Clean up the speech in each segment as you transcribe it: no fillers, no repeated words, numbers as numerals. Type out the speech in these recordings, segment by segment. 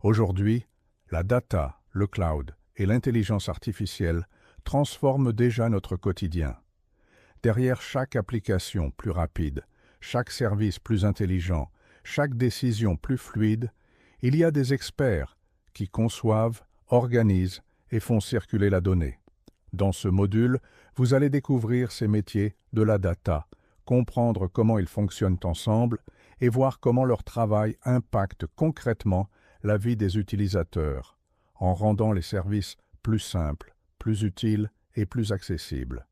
Aujourd'hui, la data, le cloud et l'intelligence artificielle transforment déjà notre quotidien. Derrière chaque application plus rapide, chaque service plus intelligent, chaque décision plus fluide, il y a des experts qui conçoivent, organisent et font circuler la donnée. Dans ce module, vous allez découvrir ces métiers de la data, comprendre comment ils fonctionnent ensemble et voir comment leur travail impacte concrètement la vie des utilisateurs, en rendant les services plus simples, plus utiles et plus accessibles.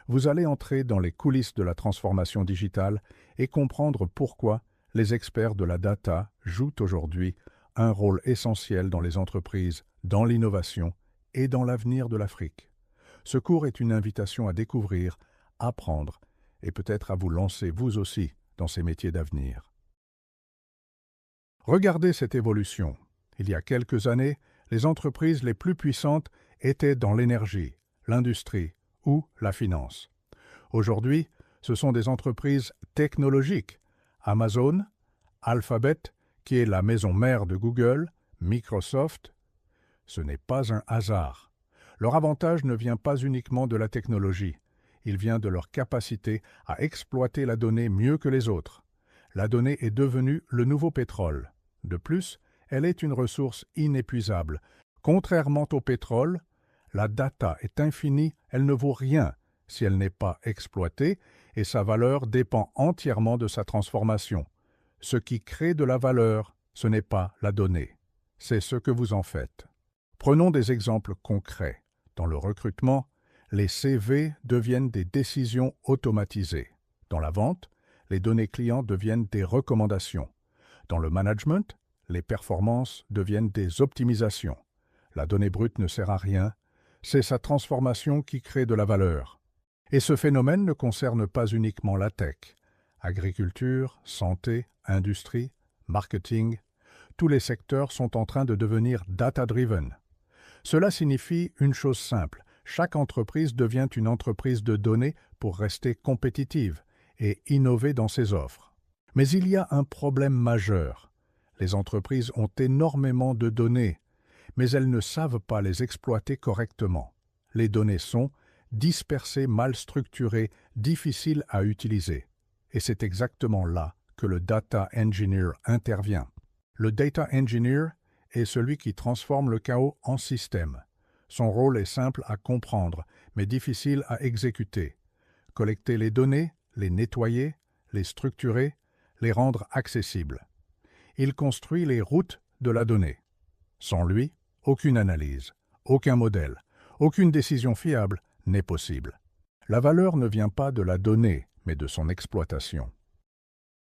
Vous allez entrer dans les coulisses de la transformation digitale et comprendre pourquoi les experts de la data jouent aujourd'hui un rôle essentiel dans les entreprises, dans l'innovation et dans l'avenir de l'Afrique. Ce cours est une invitation à découvrir, apprendre et peut-être à vous lancer vous aussi dans ces métiers d'avenir. Regardez cette évolution. Il y a quelques années, les entreprises les plus puissantes étaient dans l'énergie, l'industrie ou la finance. Aujourd'hui, ce sont des entreprises technologiques. Amazon, Alphabet, qui est la maison mère de Google, Microsoft. Ce n'est pas un hasard. Leur avantage ne vient pas uniquement de la technologie. Il vient de leur capacité à exploiter la donnée mieux que les autres. La donnée est devenue le nouveau pétrole. De plus, elle est une ressource inépuisable. Contrairement au pétrole, la data est infinie, elle ne vaut rien si elle n'est pas exploitée et sa valeur dépend entièrement de sa transformation. Ce qui crée de la valeur, ce n'est pas la donnée, c'est ce que vous en faites. Prenons des exemples concrets. Dans le recrutement, les CV deviennent des décisions automatisées. Dans la vente, les données clients deviennent des recommandations. Dans le management, les performances deviennent des optimisations. La donnée brute ne sert à rien, c'est sa transformation qui crée de la valeur. Et ce phénomène ne concerne pas uniquement la tech. Agriculture, santé, industrie, marketing, tous les secteurs sont en train de devenir data-driven. Cela signifie une chose simple, chaque entreprise devient une entreprise de données pour rester compétitive et innover dans ses offres. Mais il y a un problème majeur. Les entreprises ont énormément de données, mais elles ne savent pas les exploiter correctement. Les données sont dispersées, mal structurées, difficiles à utiliser. Et c'est exactement là que le data engineer intervient. Le data engineer est celui qui transforme le chaos en système. Son rôle est simple à comprendre, mais difficile à exécuter. Collecter les données, les nettoyer, les structurer, les rendre accessibles. Il construit les routes de la donnée. Sans lui, aucune analyse, aucun modèle, aucune décision fiable n'est possible. La valeur ne vient pas de la donnée, mais de son exploitation.